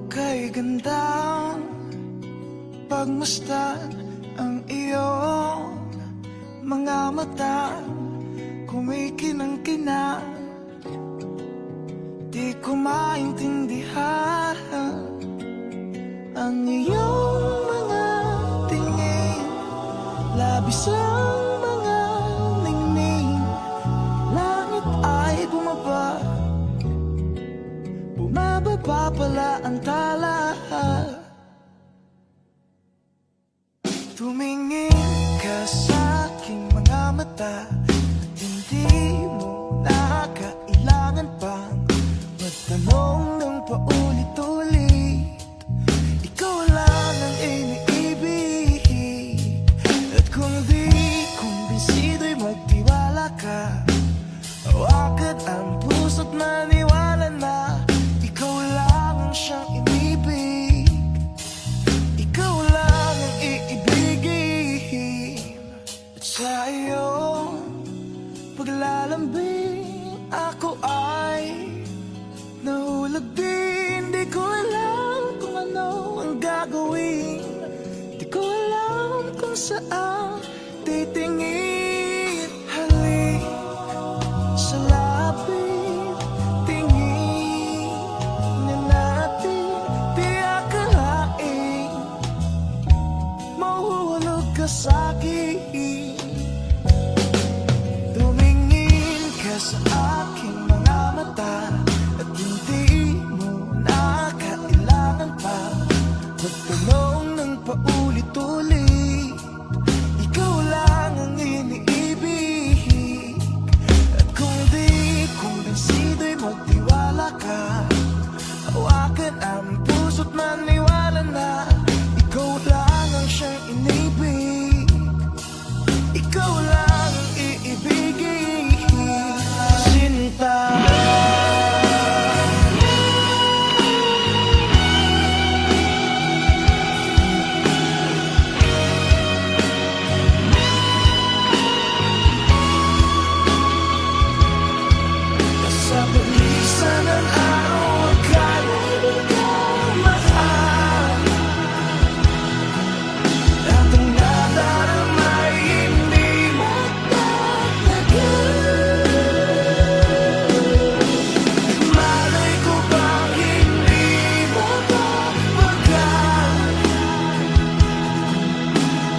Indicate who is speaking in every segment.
Speaker 1: kay gandang pagmasdan ang iyong mga mata, kumikinang-kinang. Di ko maintindihan ang iyong mga tingin, labis ang mga ningning. Langit ay bumaba, bumababa pala ang tala. Tumingin ka sa aking mga mata at hindi mo na kailangan pang magtanong ng paulit-ulit. Ikaw lang ang iniibig, at kung di kumbinsido'y magtiwala ka. Hawakan ang puso't maniwala na ikaw lang ang siyang inibig. Ikaw lang ang iibigin. At sa iyong paglalambing ako ay nahulog din. Di ko alam kung ano ang gagawin, di ko alam kung saan titingin. Halik sa lapit, tingin na natin. Di akalain mahuhulog ka sa'kin. Tumingin ka sa aking mga mata at hindi mo na kailangan pa magtanong ng paulit-ulit. Ikaw lang ang iniibig, at kung di kumbinsido'y magtiwala ka. Hawakan ang puso't maniwala na ikaw lang ang siyang inibig. Ikaw lang ang iibigin. Sinta, sa paglisan ng araw, akala di ka mahal. At ang nadaramay hindi magtatagal. Malay ko bang hindi mapapagal.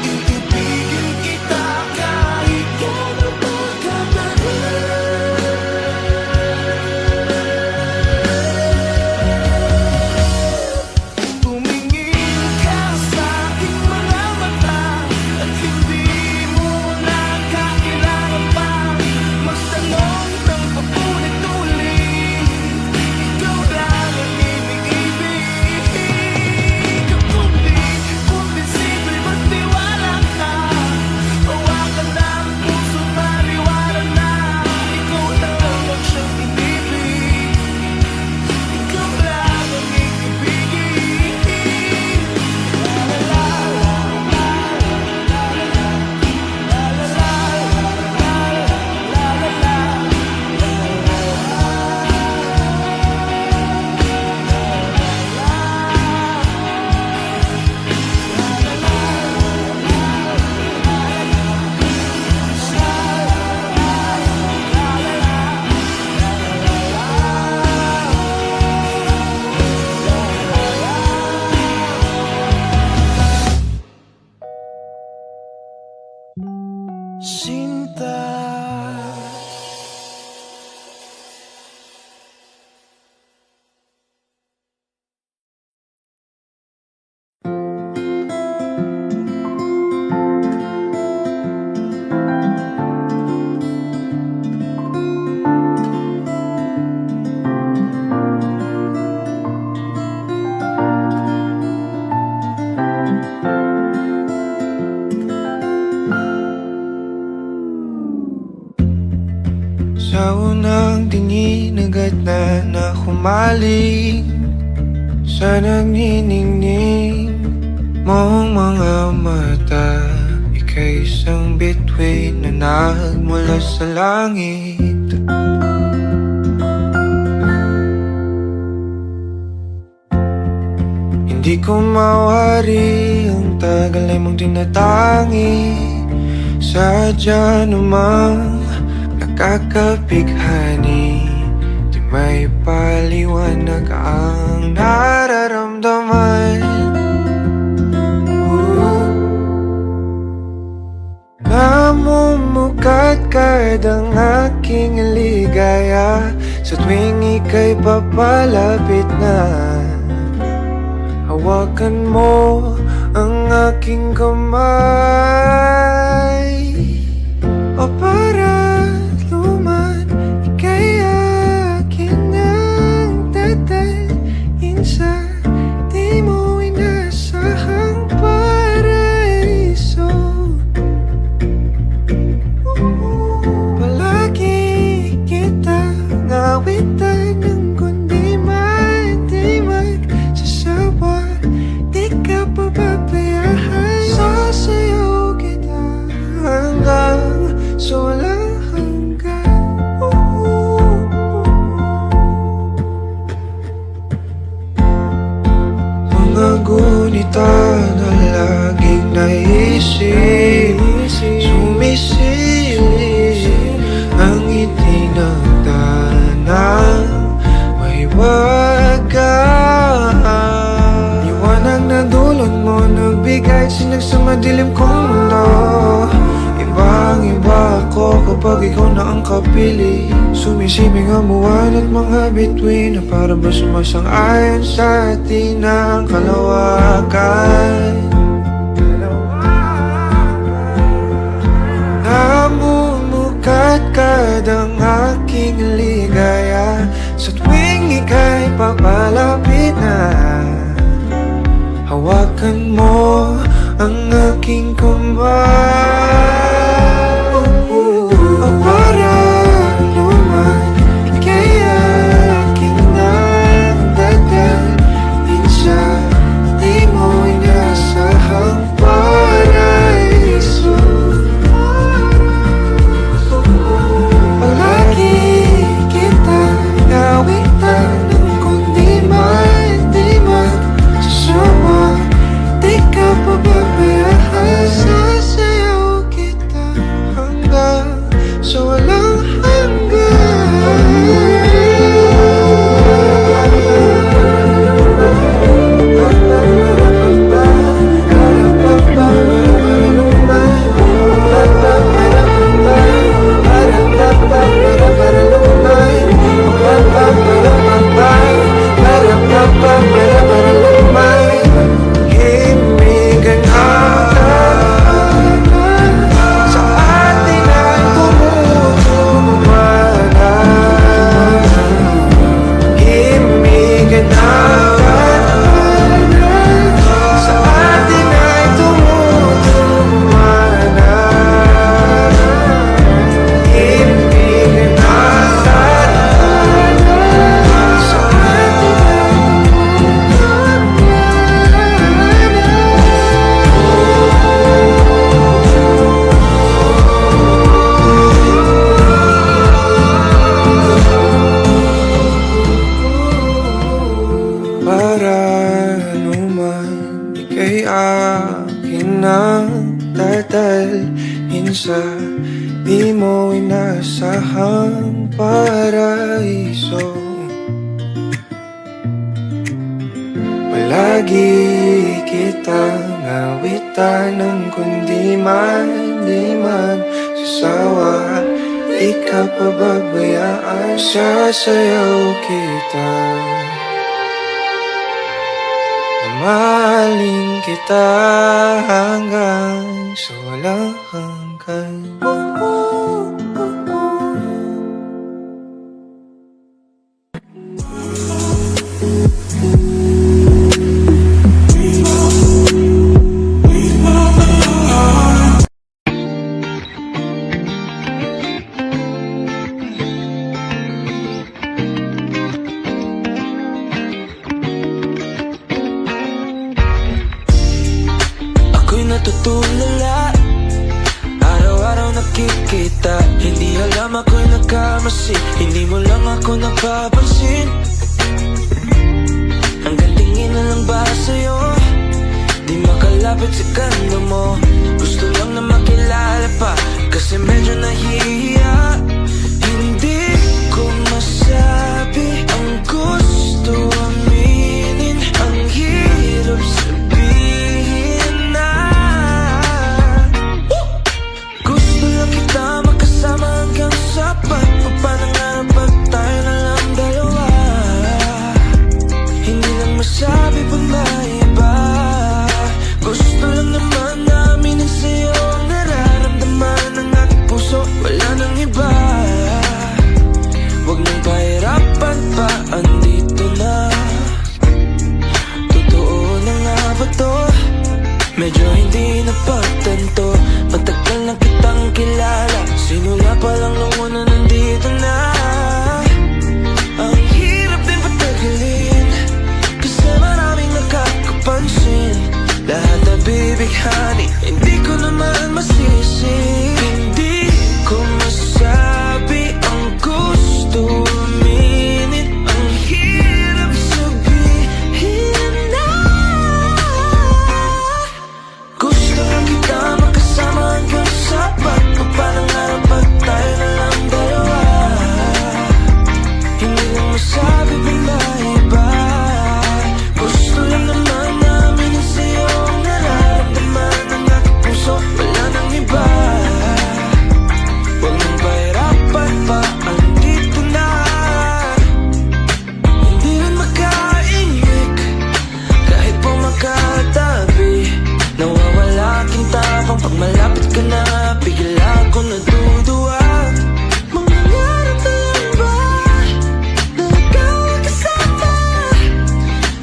Speaker 1: Iibigin kita kahit gano'n pa katagal. Tumingin ka sa aking mga mata at hindi mo na kailangan pa magtanong ng paulit-ulit. Ikaw lang ang iniibig. Kung di kumbinsido'y magtiwala ka. Hawakan ang puso't maniwala na ikaw lang ang siyang inibig. Ikaw lang ang iibigin. Sinta,
Speaker 2: sa unang tingin agad na humaling sa nagniningning mong mga mata. Ika'y isang bituin na nagmula sa langit. Di ko mawari ang tagal ay mong tinatangi. Sadya namang nakakapighani. Di may paliwanag ang nararamdaman. Namumukadkad ang aking ligaya sa tuwing ika'y papalapit na. Hawakan mo ang aking kamay. O para luman, ika'y akin ang dadalhin sa di mo inasahang paraiso. Palagi kitang awitan ng kundi man di magsasawa. Di ka pababayaan. Sasayaw kita hanggang sa walang hanggan. Mga gunita na laging naisip, sumisilip ang ngiti ng tanang may wagas. Liwanag na dulot mo, nagbigay sinag sa madilim kong mundo. Ibang-iba ako kapag ikaw na ang kapili. Sumisibing ang buwan at mga bituin na para ba sumasang-ayon sa atin ang kalawakan. Namumukadkad ang aking ligaya sa tuwing ika'y papalapit na. Hawakan mo ang aking kamay. O para luman, ika'y aking nang dadalhin sa di mo inasahang paraiso. Palagi kitang awitan ng kundi man di magsasawa. Di ka pababayaan. Sasayaw kita hanggang sa walang himigan agad sa atin ay tumumana. Himigan agad sa atin ay tumumana. Himigan agad sa atin para luman, ika'y akin ang dadalhin sa di mo inasahang paraiso. Palagi kitang awitan ng kundi man di magsasawa. Di ka pababayaan. Sasayaw kita, mahalin kita hanggang sa walang hanggan. Natutulala, araw-araw nakikita. Hindi alam ako'y nagkamasi, hindi mo lang ako napapansin. Hanggang tingin
Speaker 1: na lang ba sa'yo? Di makalapit sa ganda mo. Gusto lang na makilala pa, kasi medyo nahihiya. Hindi ko masabi ang gusto aminin. Ang hirap sabihin na gusto lang kita makasama hanggang sa pagpapanangarap pag tayo na lang dalawa. Hindi lang masabi pag may iba. Gusto lang naman namin ang sa'yo ang nararamdaman ng aking puso. Wala nang iba. Huwag nang pahirapan pa, andito na. Totoo na nga ba to? Medyo hindi napagtanto. Matagal na kitang kilala, simula pa lang nung una nandito na. Ang hirap din patagalin, kasi maraming nakakapansin. Lahat na bibighani, hindi ko naman masisi. Hindi ko masabi ang gusto aminin. Ang hirap sabihin na gusto lang kita makasama hanggang sa pagpapanangarap pag tayo na lang dalawa. Hindi lang masabi pa na iba. Gusto lang naman namin ang sa'yo ang nararamdaman ng aking puso. Wala nang iba. Huwag nang pahirapan pa, andito na. Hindi rin makaimik kahit po makatabi. Nawawala aking tapang pag malapit ka na. Bigla ako natutuwa. Mangyayari pa lang ba na ikaw ang kasama?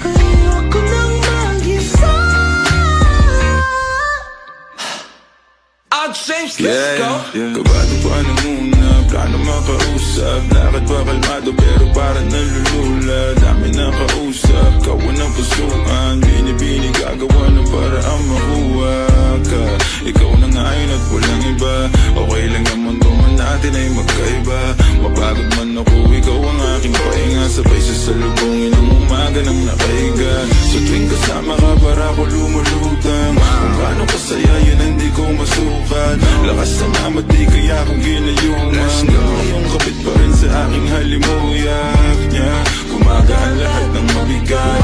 Speaker 1: Ayoko nang mag-isa. Out James, let's go.
Speaker 3: Kabado pa na muna, plano makausap. Lakad pa kalmado pero parang nalulula. Dami na kausap, kawan ng pusuan. Binibini gagawa ng paraan makuha ka. Ikaw na ngayon at walang iba. Okay lang naman man natin ay magkaiba. Mapagod man ako, ikaw ang aking pahinga. Sabay sasalubungin ang umaga ng nakahiga. Sa tuwing kasama ka para ako lumulutang. Kung gaano kasaya yun hindi ko masukat. Lakas ng amat di kaya akong ginayuman. Ngayong kapit pa rin sa aking halimuyak niya. Gumagaan lahat ng mabigat.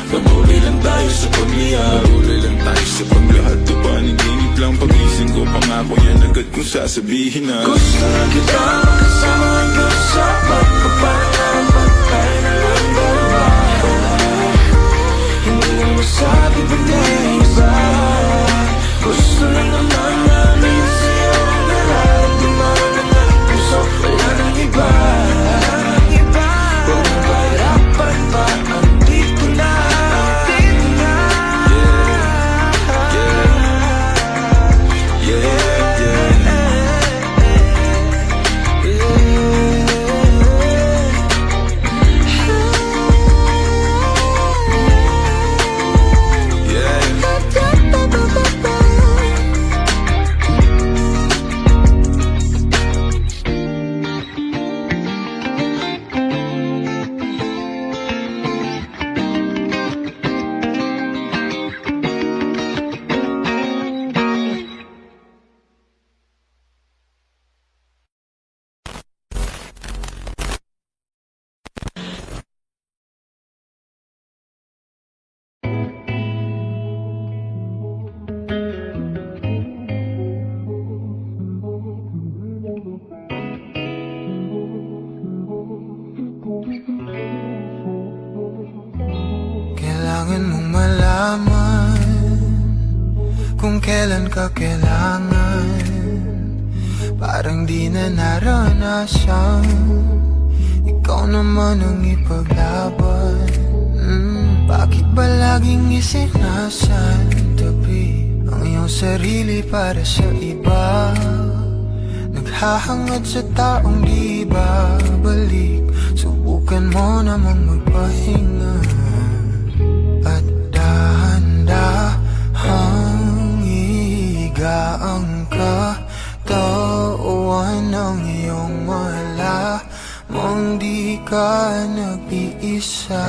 Speaker 3: Patuloy lang tayo sa pagliyak. Patuloy lang tayo sa paglahat. To paniginip lang pagising ko. Pangako yan agad kung sasabihin na
Speaker 1: Gusto lang kita makasama hanggang sa pagpapanangarap pag tayo na lang dalawa. Hindi lang masabi pa na iba. Gusto lang naman namin ang sa'yo ang nararamdaman ng aking puso. Wala nang iba. Huwag nang pahirapan pa, andito na. Andito na.
Speaker 2: Kailangan mong malaman kung kailan ka kailangan. Parang di na naranasan, ikaw naman ang ipaglaban. Bakit ba laging isinasantabi ang iyong sarili para sa iba? Naghahangad sa taong di babalik. Subukan mo namang magpahinga at dahan-dahang ihigaan ka. Tawan ng iyong malamang di ka nag-iisa.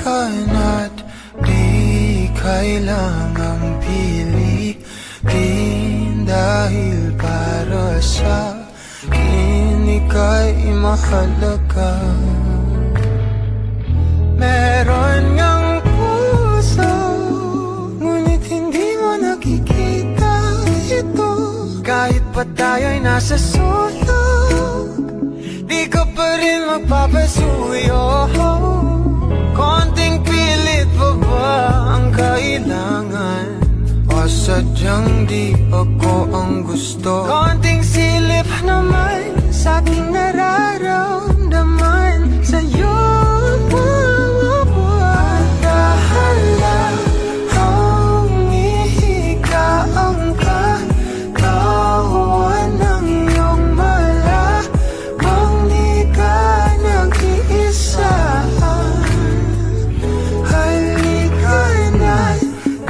Speaker 2: na't di kailangang pilitin, dahil para sa akin ika'y mahalaga. Meron ngang puso, ngunit hindi mo nakikita ito. Kahit pa tayo'y nasa sulok, di ka pa rin magpapasuyo. Konting pilit pa ba ang kailangan? O sadyang di ako ang gusto? Konting silip naman sa aking nararamdaman sa'yo. Dahan-dahan humihiga ang katawan ng iyong malamang di ka nag-iisa. Halika na't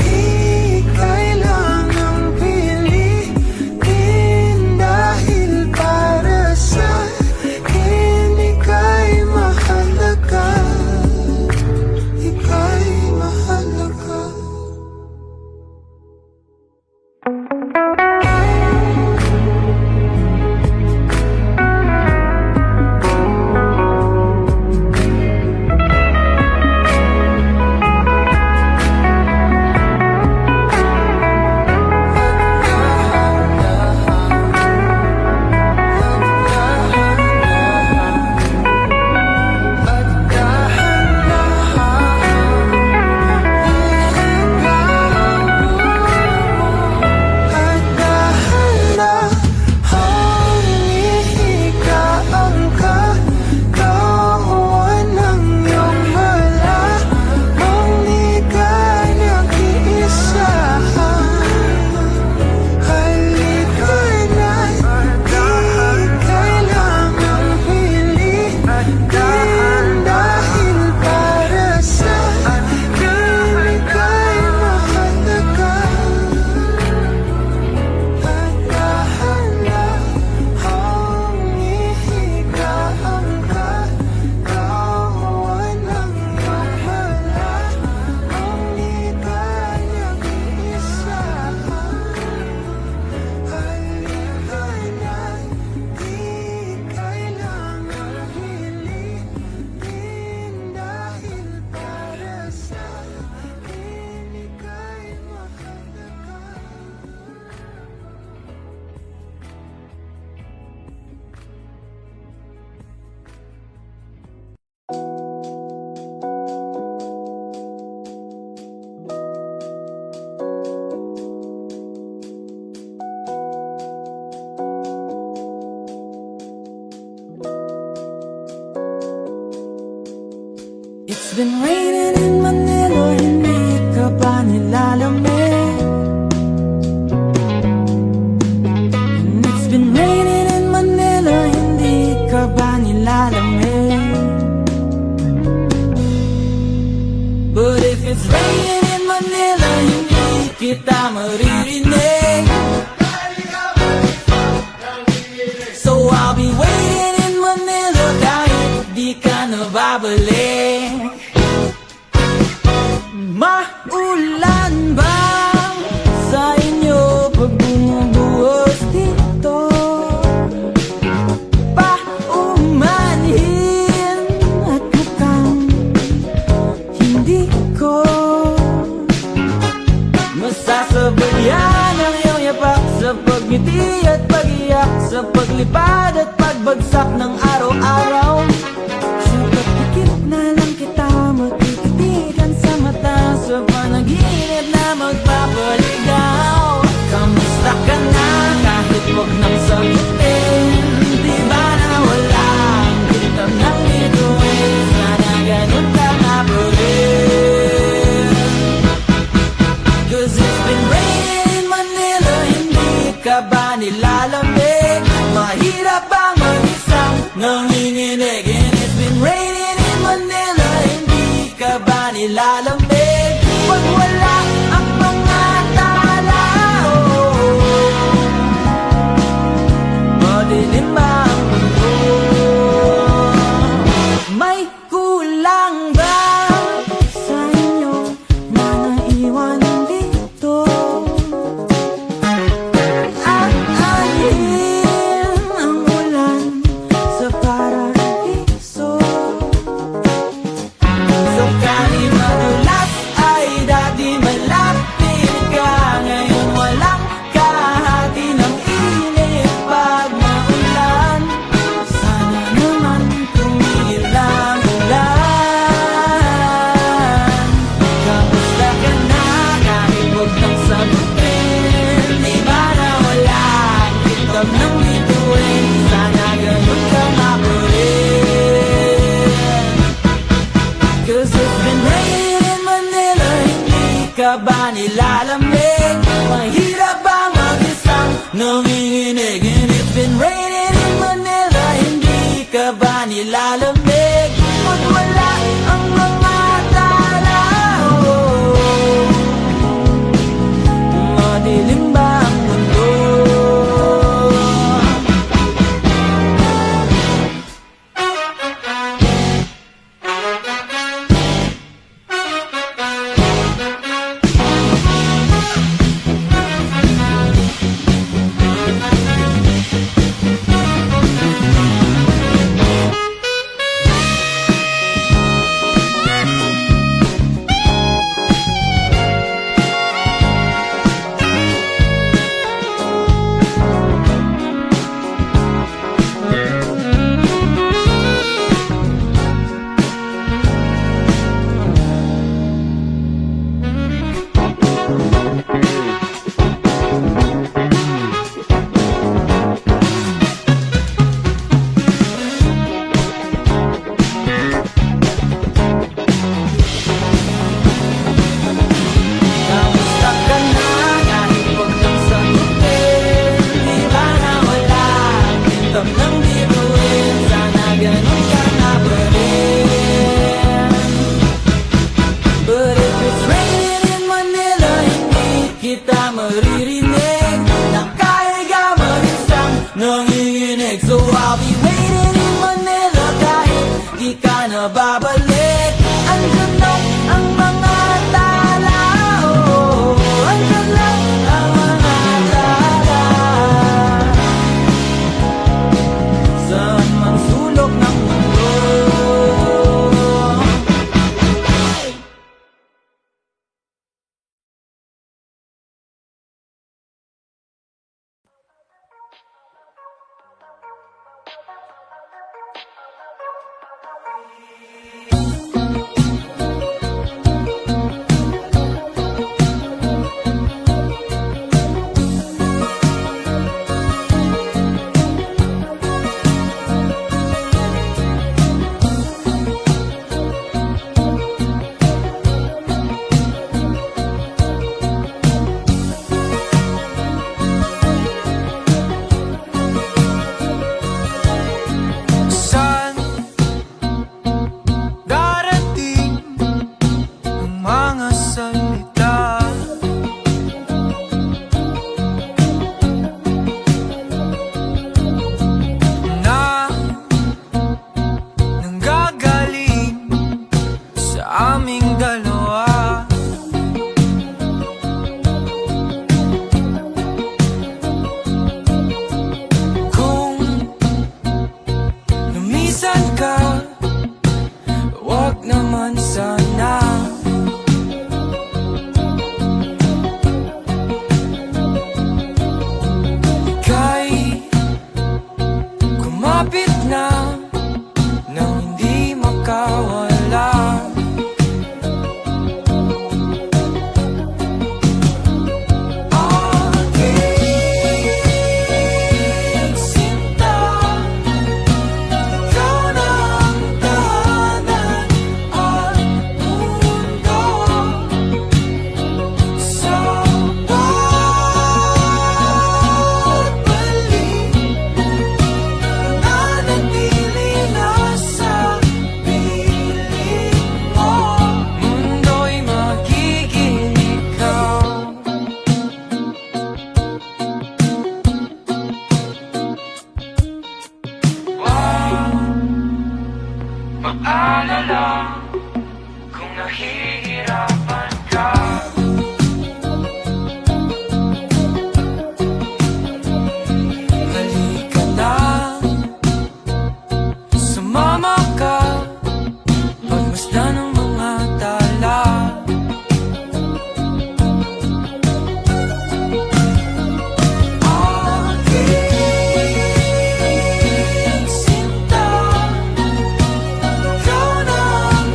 Speaker 2: di kailangang pilitin, dahil para sa akin ika'y mahalaga. Ika'y mahalaga.
Speaker 1: It's been raining in Manila, hindi ka ba nilalamig? And it's been raining in Manila, hindi ka ba nilalamig? But if it's raining in Manila, hindi kita maririnig. So I'll be waiting in Manila kahit di ka nababalik. Maulan ba sa inyo pag bumubuhos dito? Paumanhin at mukhang hindi ko masasabayan ang iyong yapak sa pagngiti at pag-iyak, sa paglipad at pagbagsak ng araw-araw. Sa pagpikit na lang kita matititigan sa mata, sa panaginip na magpapaligaw. Kamusta ka na kahit wag nang sagutin? Di ba nawala ang kitang ng bituin? Sana ganun ka nga pa rin. Cause it's been raining in Manila, hindi ka ba nilalamig? Mahirap bang mag-isang nanginginig? And it's been raining in Manila, hindi ka ba nilalamig? Pag wala ang mga tala, madilim ba ang mundo? May kulang ba nanginginig. And it's been raining in Manila, hindi ka ba nilalamig? Pag wala ang mga tala, madilim ba ang mundo? Kamusta ka na? Kahit huwag kang sagutin, di ba nawala ang pintam ng bituin? Sana ganun ka na pa rin. But if it's raining in Manila, hindi kita maririnig. Nakahiga mag-isang nanginginig. So I'll be waiting in Manila kahit di ka na babalik. Andyan lang ang mga tala, andyan lang ang mga tala. Saan man sulok ng mundo.
Speaker 2: Saan darating ang mga salita na nanggagaling sa aming dalawa? Kung lumisan ka, wag naman sana. Ika'y kumapit na nang hindi makawala. Aking sinta, ikaw na ang tahanan at mundo. Sa pagbalik, nananatili na sa piling mo. Mundo'y magiging ikaw. Maalala kung nahihirapan ka. Halika na, sumama ka, pagmasdan ng mga tala. Aking sinta, ikaw na ang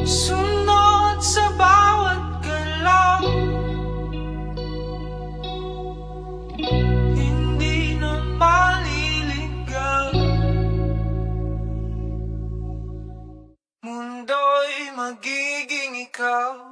Speaker 1: Sunod sa bawat galaw, hindi na maliligaw. Mundo'y magiging ikaw.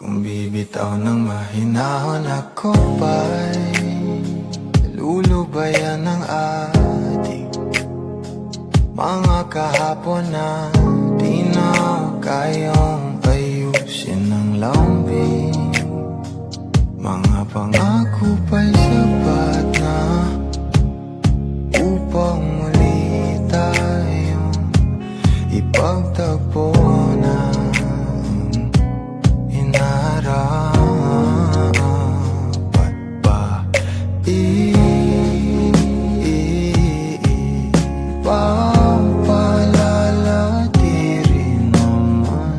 Speaker 2: Kung bibitaw ng mahinahon ako ba'y lulubayan ng ating mga kahapon na di na kayang ayusin ng lambing. Mga pangako pa'y sapat na upang muli tayong ipagtagpo na inarapat ba ipapalala di rin naman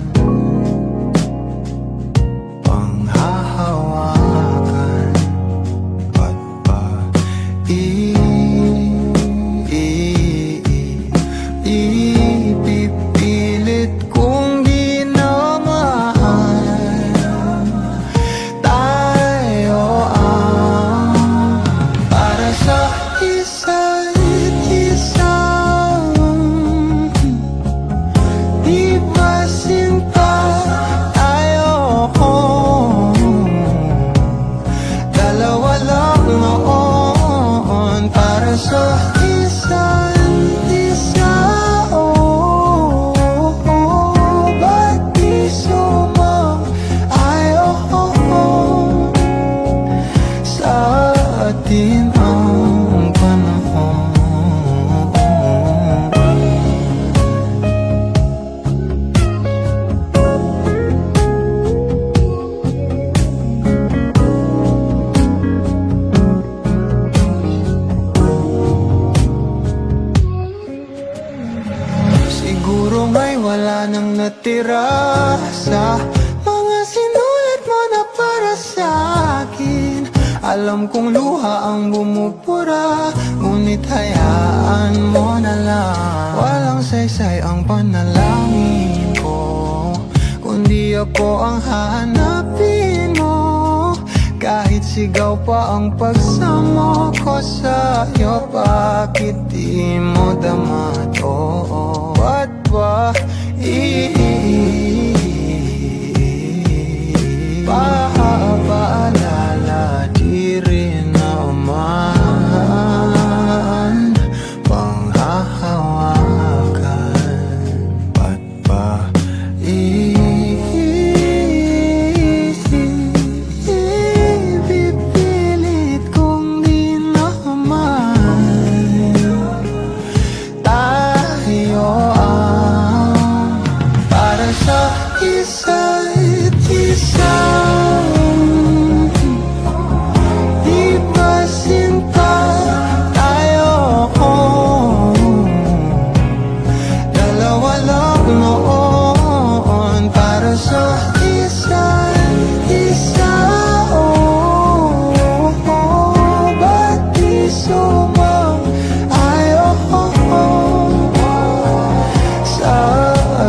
Speaker 2: panghahawakan pat ba ipipilit kong di na mahal tayo para sa isa't isa. Di ba sinta tayo? Dalawa lang noon para sa isa't isa. Ba't di sumang-ayon sa atin ang panahon? Siguro may wala nang natira sa mga sinulat mo na para sa akin. Alam kong luha ang bumupura, ngunit hayaan mo na lang. Walang saysay ang panalangin ko, kundi ako ang hahanapin mo. Kahit sigaw pa ang pagsama ko sa'yo, bakit di mo dama to? Ba't ba paalala di rin naman panghahawakan? Ba't ba ipipilit kong di naman tayo para sa isa't isa? Di ba sinta tayo? Dalawa lang noon para sa isa't isa. Ba't di sumang-ayon sa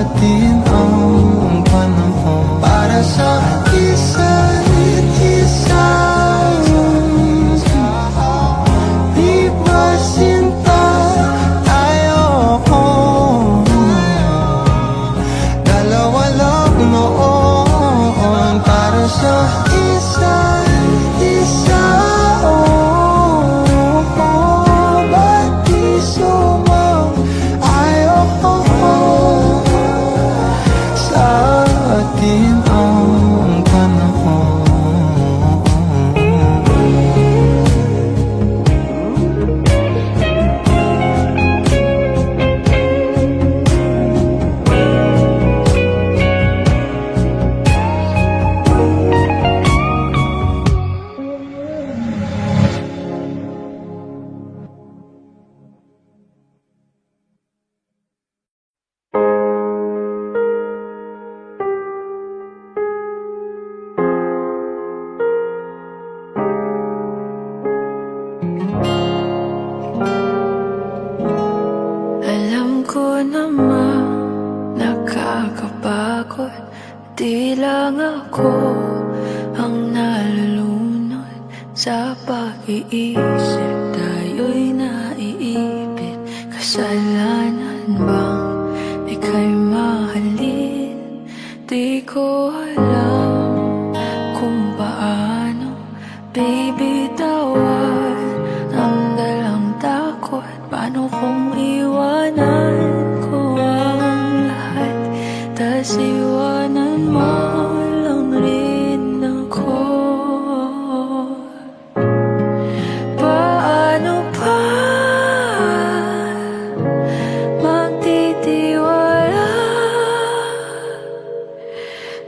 Speaker 2: atin ang panahon para sa isa't isa? Di ba sinta tayo? Dalawa lang noon para sa isa't isa. Ba't di sumang-ayon sa atin ang panahon?
Speaker 4: lang ako ang nalulunod sa pag-iisip. Tayo'y naiipit. Kasalanan bang ika'y mahalin? Di ko alam kung paano, baby, tawad ang dalang takot. Paano kung iwanan ko ang lahat, tas iwanan mo lang rin ako? Paano pa magtitiwala?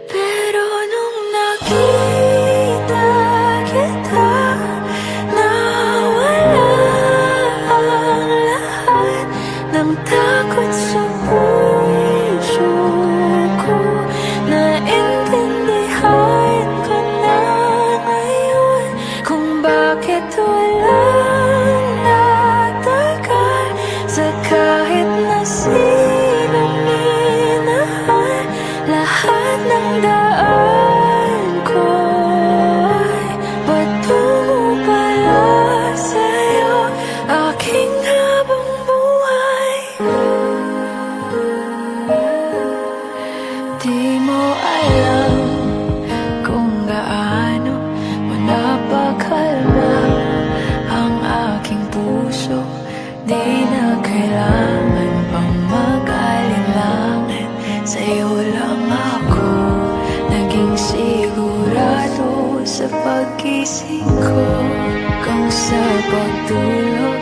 Speaker 4: Pero nung nakita kita, nawala ang lahat ng takot sa puso ko. Naintindihan ko na ngayon kung bakit walang natagal sa kahit na sinong minahal. Lahat ng daan ko ay patungo pala sa'yo, aking habang buhay. Di mo alam kung gaano mo napakalma ang aking puso. Di na kailangan pang mag-alinlangan, sa'yo lang ako naging sigurado. Sa pag-gising ko, kung sa pagtulog,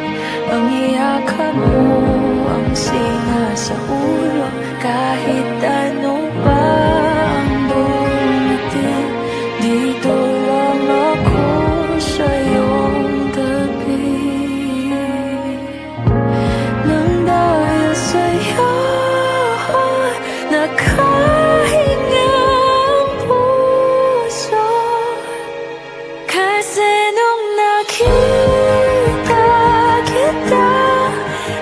Speaker 4: ang iyakan mo ang singa sa ulo. Kahit ano pa ang dumating, dito lang ako sa iyong tabi. Nang dahil sa'yo nakahinga ang puso, kasi nung nakita kita,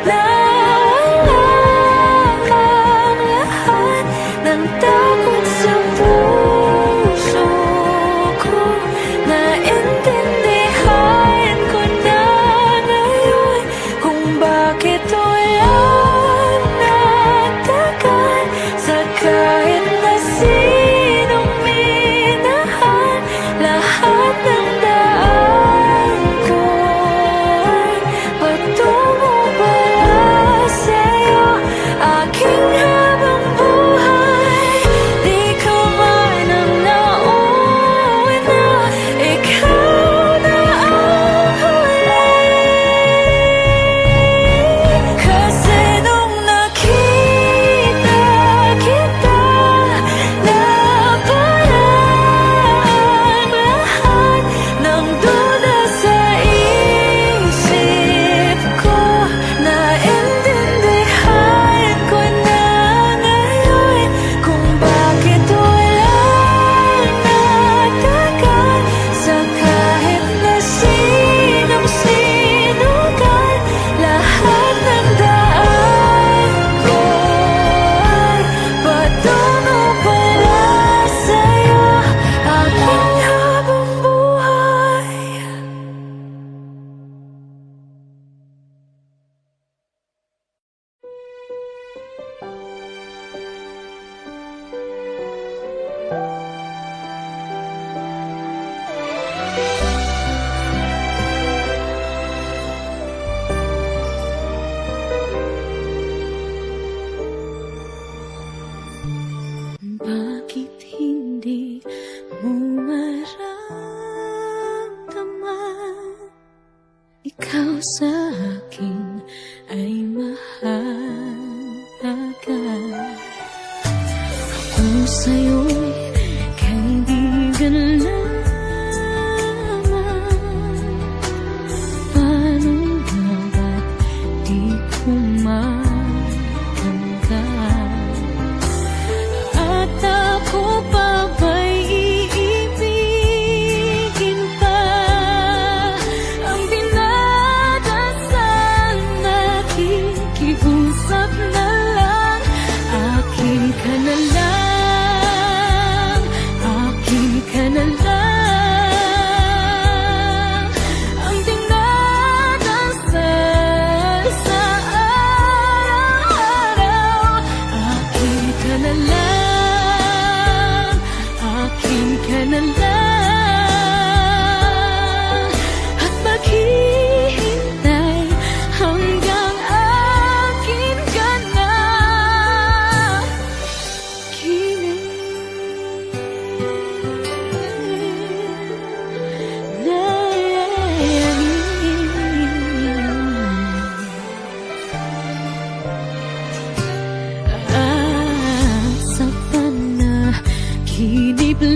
Speaker 4: nawala ang lahat ng takot sa puso ko. Naintindihan ko na ngayon kung bakit walang natagal sa kahit na sinong minahal. Lahat ng daan ko ay patungo pala sa'yo, aking habang buhay. Di ka man ang nauna, ikaw na ang huli. Kasi nung nakita kita, nawala ang lahat ng duda sa isip ko. Naintindihan ko na ngayon kung bakit walang natagal sa kahit na sinong sinugal. Lahat ng daan ko ay patungo pala sa'yo, aking habang buhay. Bakit hindi mo maramdaman ikaw sa akin ay mahalaga? Ako sa'yo'y kaibigan lamang. Paano nga ba't di ko matanggap? At ako pa ba'y iibigin pa ang dinadasal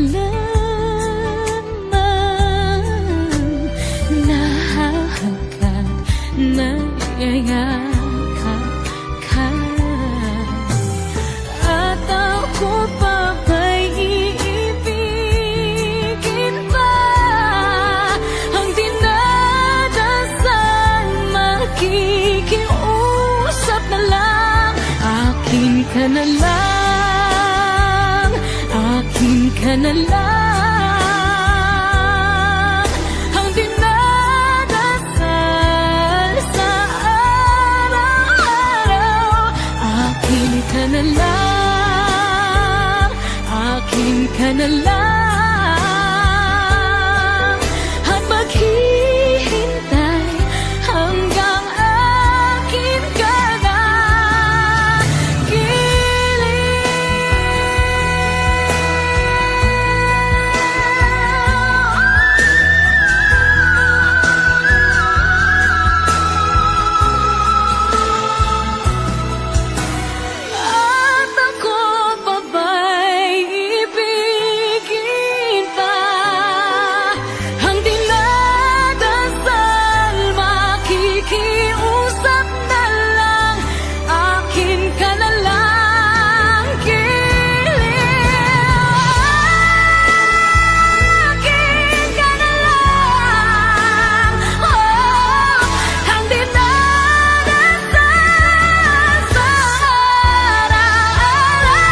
Speaker 4: kailanman nahahangkat, nayayakap ka. At ako pa ba'y iibigin pa? Ang dinadasal, makikiusap na lang. Akin ka na lang, akin ka na lang. Ang dinadasal sa araw-araw. Akin ka na lang, akin ka na lang. At maghihintay hanggang akin ka na At ako pa ba'y ibigin pa? Ang dinadasal, makikiusap na lang. Akin ka na lang, akin ka na lang. Oh, ang dinadasal sa araw-araw.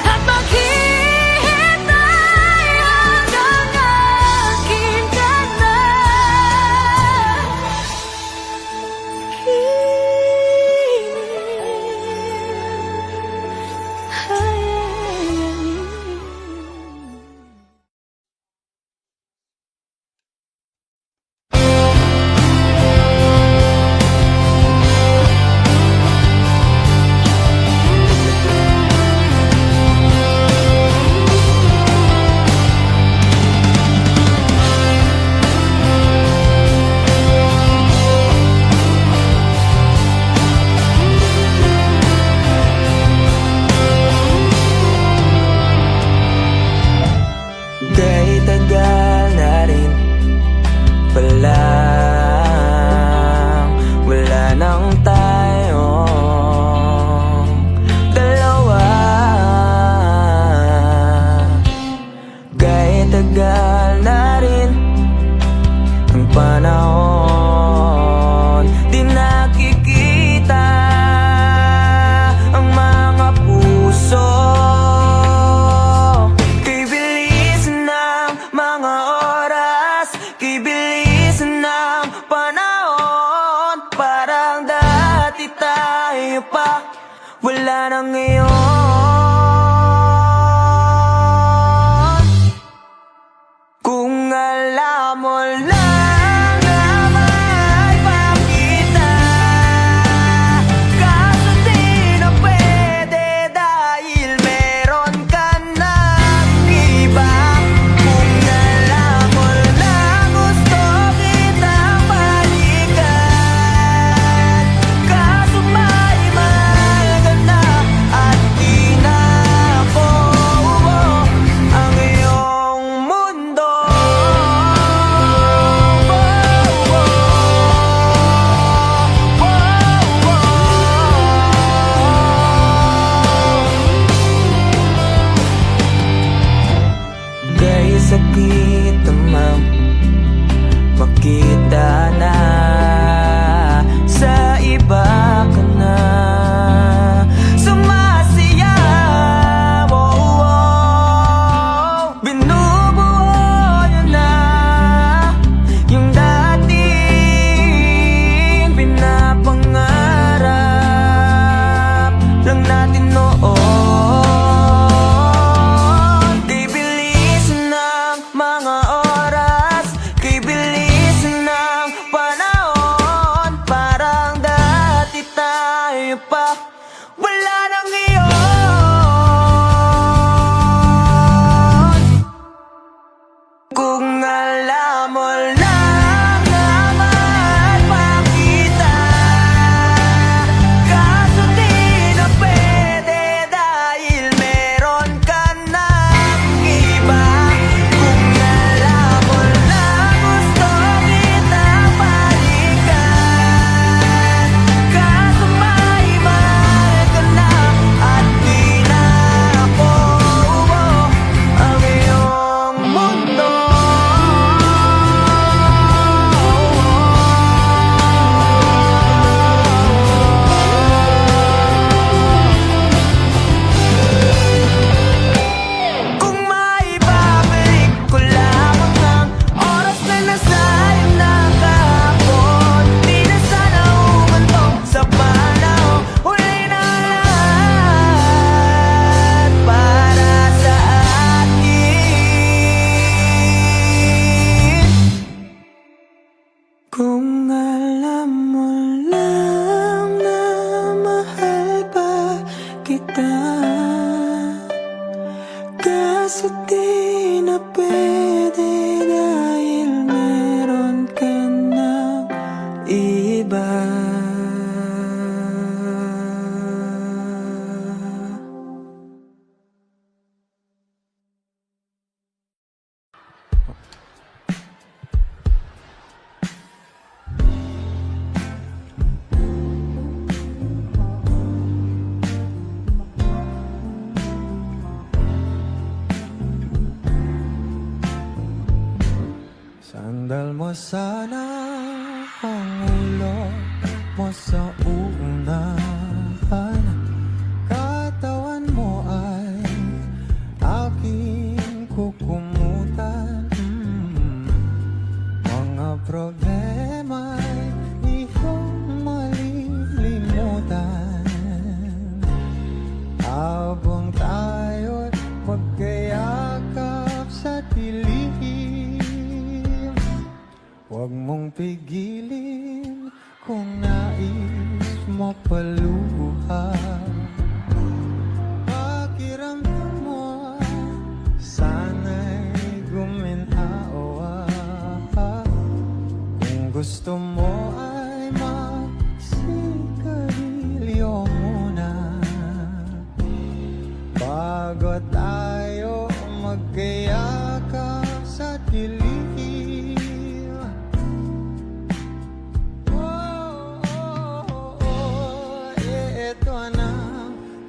Speaker 4: At maghihintay hanggang akin ka na
Speaker 1: Kahit tagal na rin palang wala nang tayong dalawa. Kahit tagal na rin ang panahon, di nakikita ang mga puso. Kay bilis ng mga oras, kay bilis ng panahon. Parang dati tayo pa, wala na ngayon. Kung alam mo lang na may pakita, kaso di na pwede dahil meron ka ng iba. Kung alam mo lang gusto kitang balikan, kaso may mahal ka na at di
Speaker 2: mo sa unahan. Katawan mo ay aking kukumutan. Mga problema'y iyong malilimutan. Habang tayo'y magkayakap sa dilim, huwag mong pigilin kung nais mo paluha. Pakiramdam mo sana'y guminhawa. Kung gusto mo ay magsigarilyo muna bago tayo magkayakap sa dilim. Ito na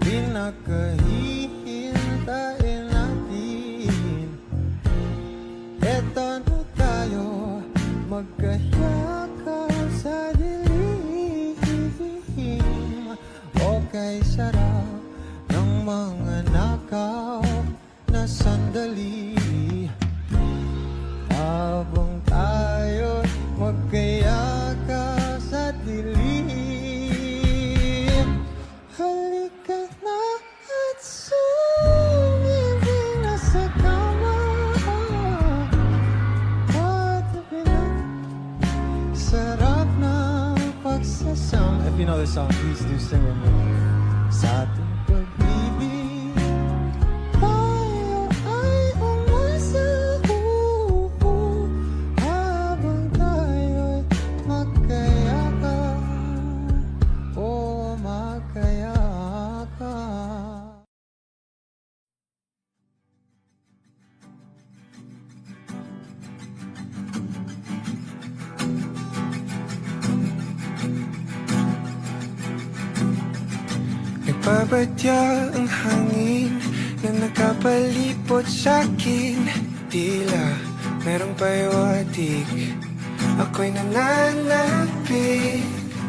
Speaker 2: pinakahihintayin natin. Ito na tayo magkayakap sa dilim. Okay, sarap ng mga nakaw na sandali. Habang tayo magkayakap sa dilim, halika na at sumibig na sa kama. Patabi na, sarap ng pagsasama. If you know this song, please do sing with me. Sa ating pag-ibig, tayo ay umasa. Habang tayo'y magkayakap, o magkayakap.
Speaker 1: Nagbabadya ang hangin na nakapalipot sa'kin. Tila merong pahiwatig, ako'y nananapit.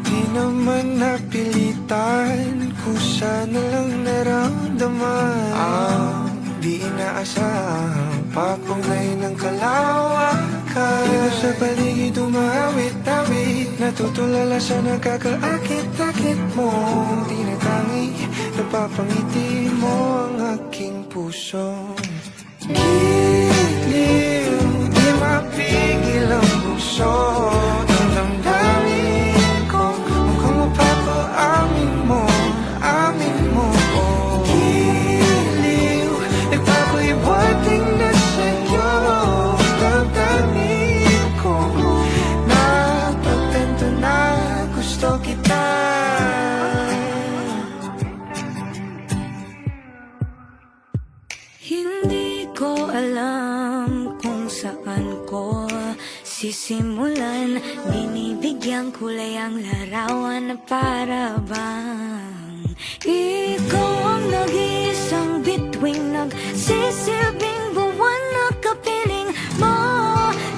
Speaker 1: Di naman napilitan, kusa na lang naramdaman. Ang di inaasahang papunay ng kalawakan. Di ko sa paligid umawit-awit, natutulala sa nakakaakit-akit mo. Tinatangi, napapangiti mo ang aking puso. Giliw, di mapigil ang puso. Ang damdamin ko, mukhang mapapaamin mo, amin mo. Giliw, nagpapahiwating na sa'yo. Damdamin ko, napagtanto na gusto kita.
Speaker 4: Hindi ko alam kung saan ko sisimulan. Binibigyan kulay ang larawan na para bang ikaw ang nag-iisang bituing, nagsisilbing buwan na kapiling mo.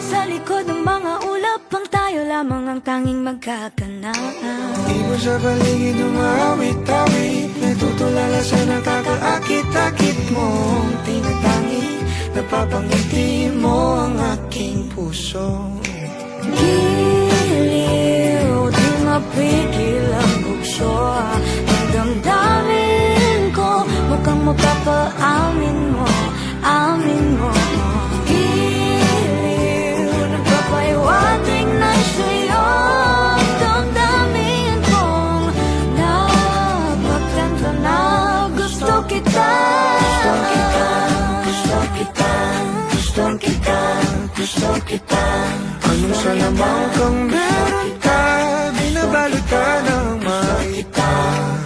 Speaker 4: Sa likod ng mga ulap ang tayo lamang ang tanging magkakanaan.
Speaker 1: Di mo sa paligid umawit-awit, natutulala sa nakakaakit-akit mo. Tinatangi, napapangiti mo ang aking puso.
Speaker 4: Giliw, di mapigil ang bugso. Ang damdamin ko, mukhang mapapaamin mo, amin mo. Giliw, nagpapahiwatig na sa'yo. Ang damdamin kong napagtanto na gusto kita.
Speaker 1: Gusto kita, gusto kita, gusto kita, gusto kita. Anong salamang kang meron ka, binabalot ka ng makita.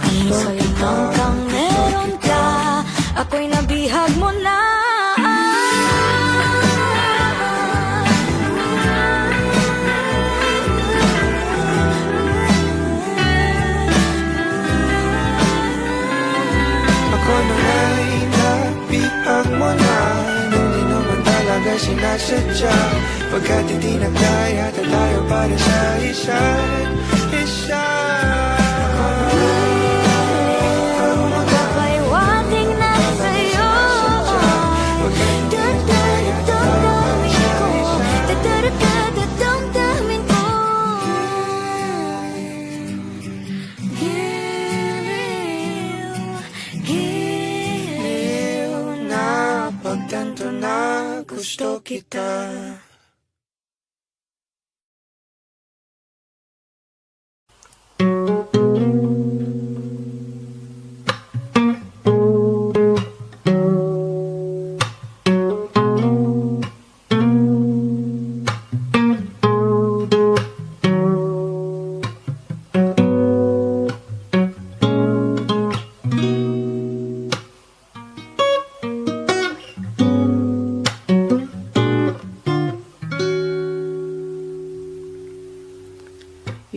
Speaker 4: Anong salamang kang meron ka, ako'y nabihag mo na.
Speaker 1: Ako na nga'y nabihag mo na, nang di naman talaga sinasadya. Pagkat hindi na kaya tayo para sa isa't isa. gusto kita.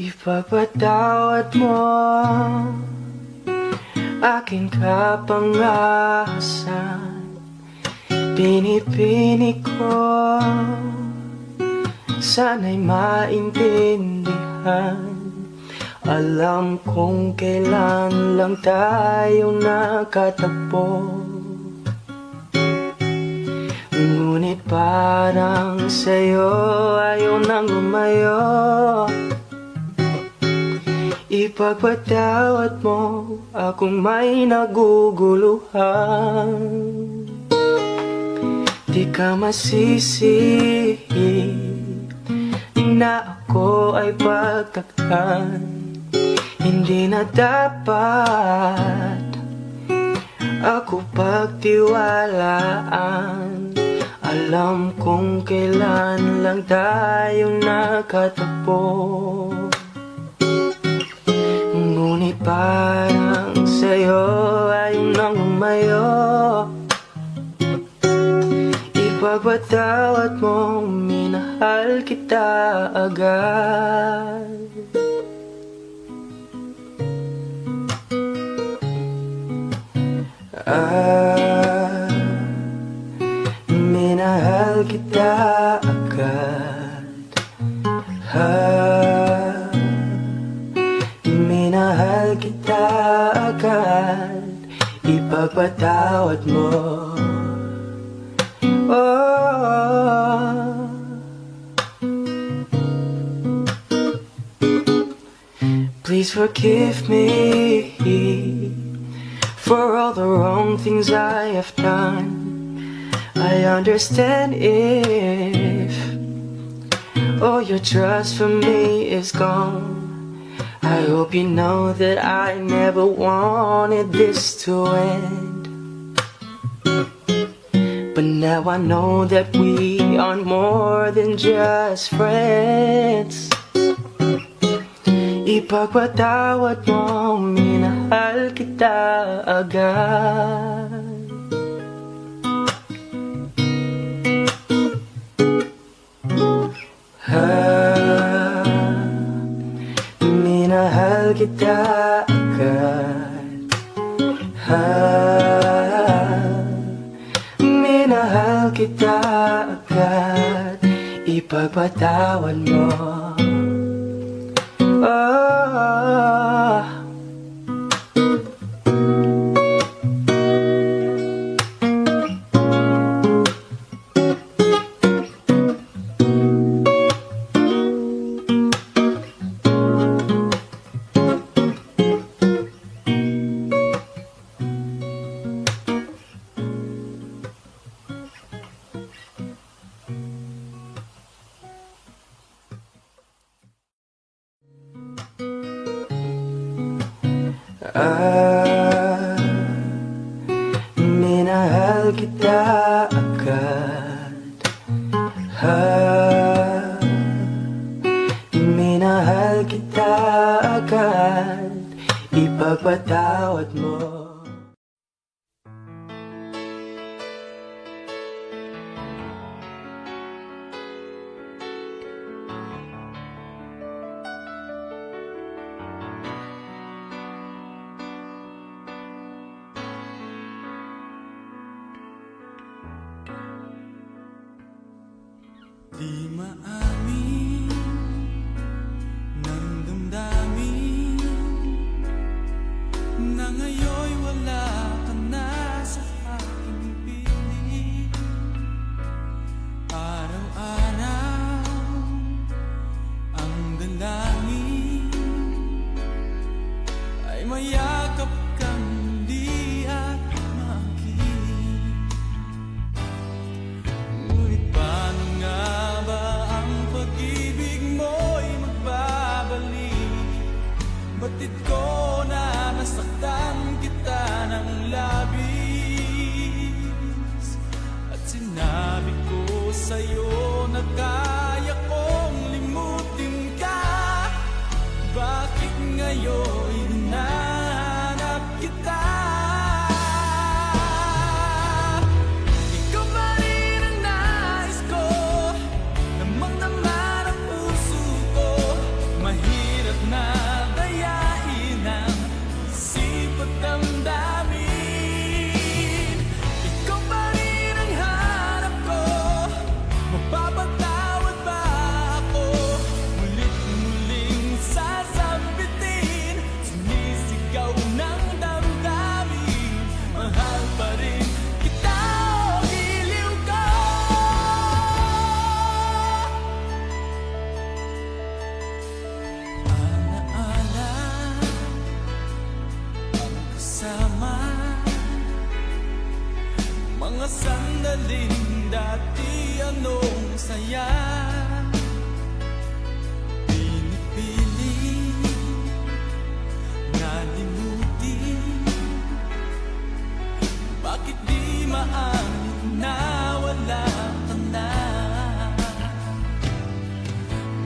Speaker 2: Ipagpatawad mo aking kapangasan. Pinipini ko sana'y maintindihan. Alam kong kailan lang tayo nakatagpo, ngunit parang sa'yo ayaw nang lumayo. Ipagpatawad mo akong may naguguluhan. Di ka masisi na ako ay pagtakpan. Hindi na dapat ako pagtiwalaan. Alam kong kailan lang tayo nakatagpo, ngunit parang sa'yo ayaw nang lumayo. Ipagpatawad mo, minahal kita agad. Minahal kita agad. Minahal kita agad. Ipagpatawad mo. Please forgive me for all the wrong things I have done. I understand if all your trust for me is gone. I hope you know that I never wanted this to end, but now I know that we are more than just friends. Ipagpatawad mo, minahal kita agad. Minahal kita agad. Minahal kita agad. Ipagpatawad mo. Minahal kita agad. Minahal kita agad. Ipagpatawad mo.
Speaker 5: Di maamin ng damdamin na ngayon'y wala ka na sa aking piling. Araw-araw ang dalangin ay mayakap kang muli at makinig. Ngunit ko na nasaktan kita ng labis. At sinabi ko sa'yo na kaya kong limutin ka. Bakit ngayon hinahanap kita? Ikaw pa rin ang nais ko, namang-naman ang puso ko. Mahirap na dayain ang isip at damdamin. Ikaw pa rin ang hanap ko, mapapatawad ba ako? Mulit-muling sasabitin, sumisigaw ng damdamin. Mahal pa rin kita, o giliw ko. Alaala ang kasama, mga sandaling dati anong saya. Pinipili nalimutin, bakit di maamin na wala ka na?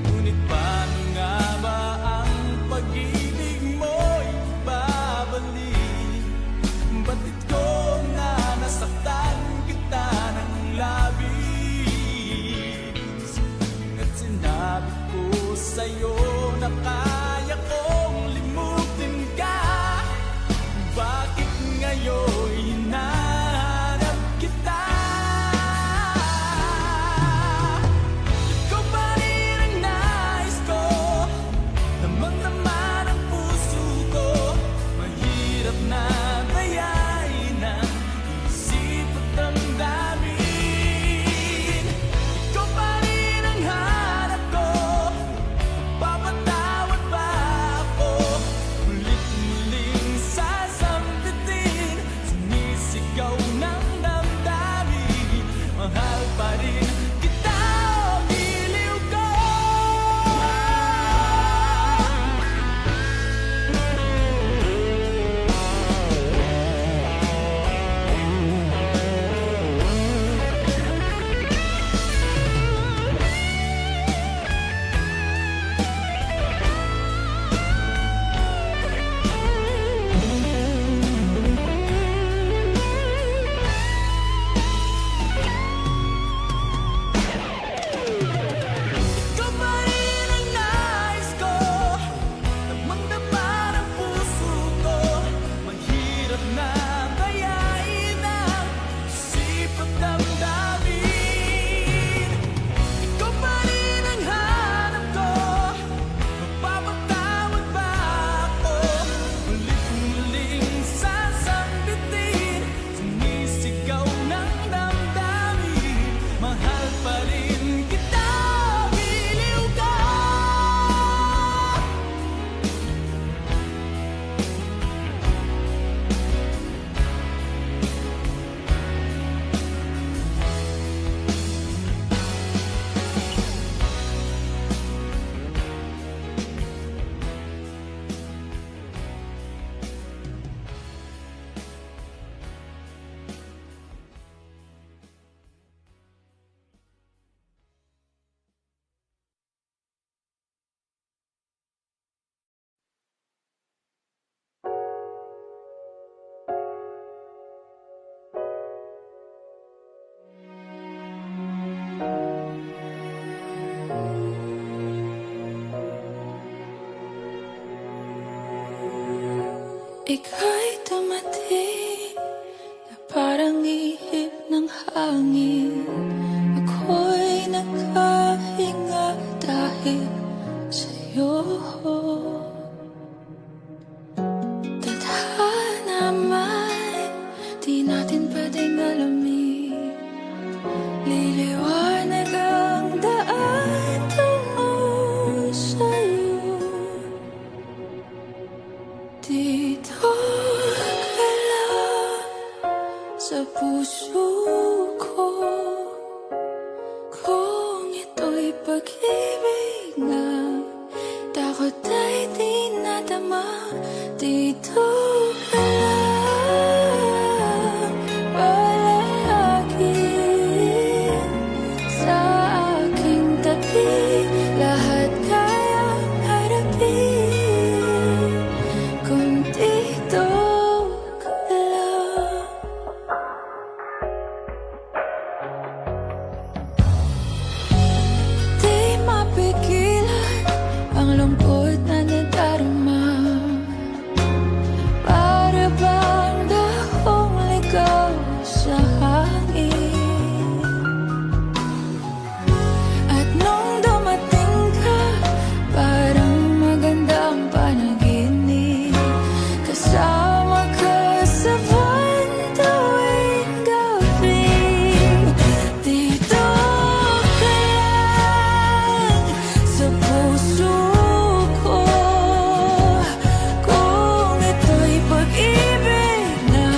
Speaker 5: Ngunit paano nga ba ang pag-ibig mo'y babalik? Batid ko na nasaktan kita ng labis. At sinabi ko sa'yo na kaya kong limutin ka. Bakit ngayon hinahanap kita? Ikaw pa rin ang nais ko, namang-naman ang puso ko. Mahirap na dayain ang isip at damdamin. Ikaw pa rin ang hanap ko, mapapatawad ba ako? Mulit-muling sasambitin, sumisigaw ng damdamin. Mahal pa rin kita, o giliw ko. Ikaw pa rin ang nais ko, namang-naman ang puso ko. Mahirap na dayain ang isip at damdamin. Ikaw pa rin ang hanap ko, mapapatawad ba ako? Ulit-muling sasambitin, sumisigaw ng damdamin. Mahal pa rin kita, giliw ka.
Speaker 4: Ika'y dumating na parang ihip ng hangin. Ako'y nakahinga dahil sa'yo. Tadhana man, di natin pwedeng alamin. Liliwanag ang daan tungo sa'yo. Dito ka lang sa puso ko. Kung ito'y pag-ibig nga, takot ay di nadama. Dito ka lang palagi sa aking tabi, lahat kayang harapin kung dito ka lang. Di mapigilan ang lungkot na nadarama, para bang dahong ligaw sa hangin. At nung dumating ka, parang magandang panaginip, kasama ka sa buwan tuwing gabi. Dito ka lang sa puso ko, kung ito'y pag-ibig na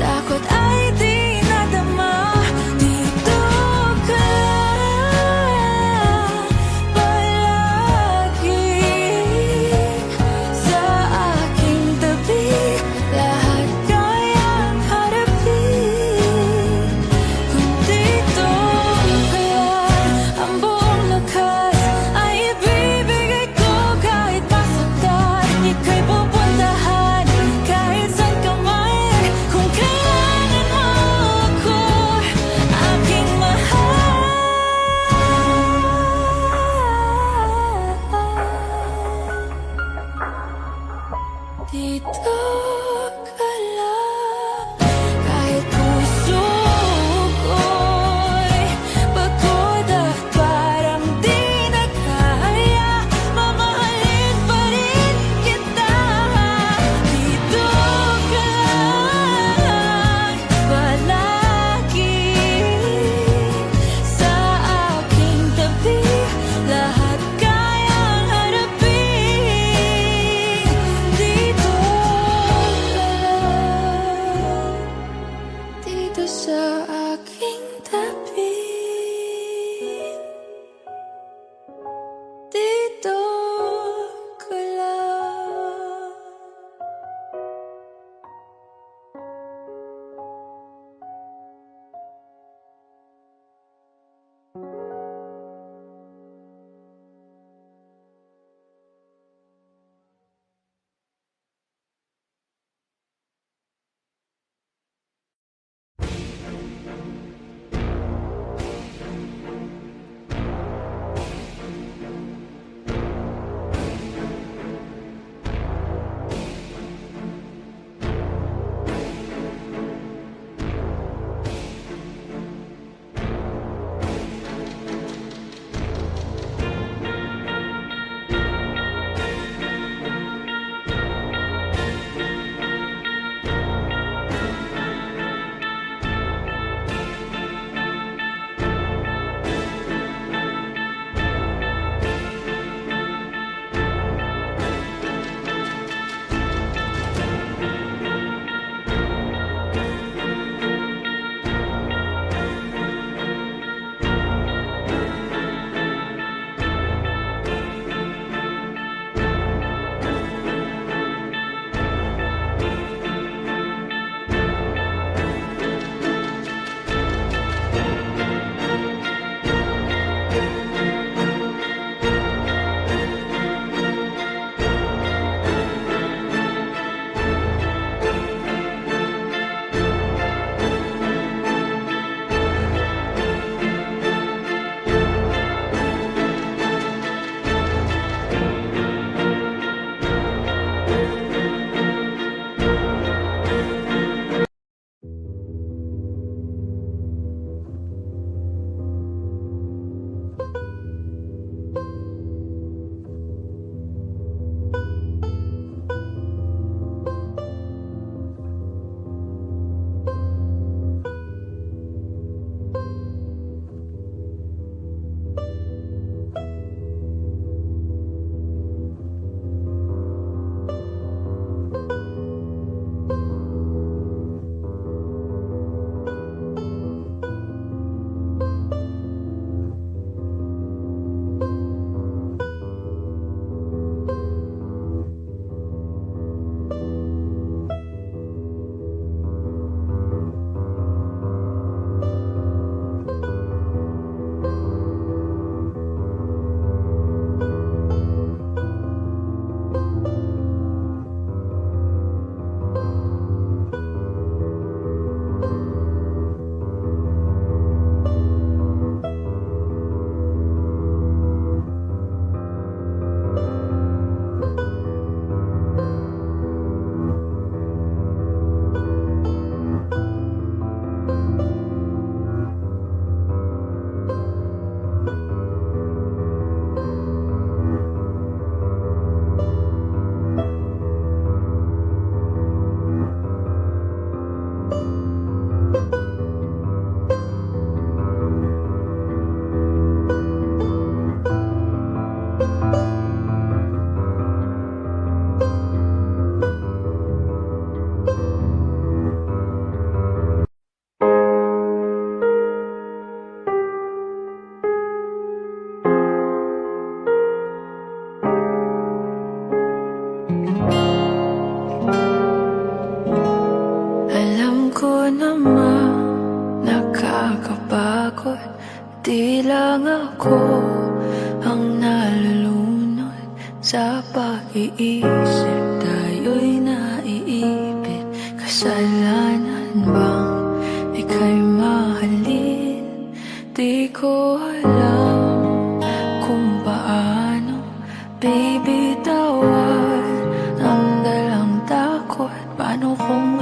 Speaker 4: takot ay di nadama. Dito ka lang palagi sa aking tabi, lahat kayang harapin kung dito ka lang. Ang buong lakas ay ibibigay ko kahit masaktan, ika'y pupuntahan kahit saan ka man. Kung kailangan mo ako, aking mahal, dito ka lang. Kahit puso ko'y pagod at parang di na kaya, mamahalin pa rin kita. Dito ka lang palagi sa aking tabi, lahat kayang harapin. Dito ka lang. Alam ko naman nakakapagod, di lang ako ang nalulunod sa pag-iisip. Tayo'y naiipit, kasalanan bang ika'y mahalin? Di ko alam kung paano, baby, tawad ang dalang takot. Paano kung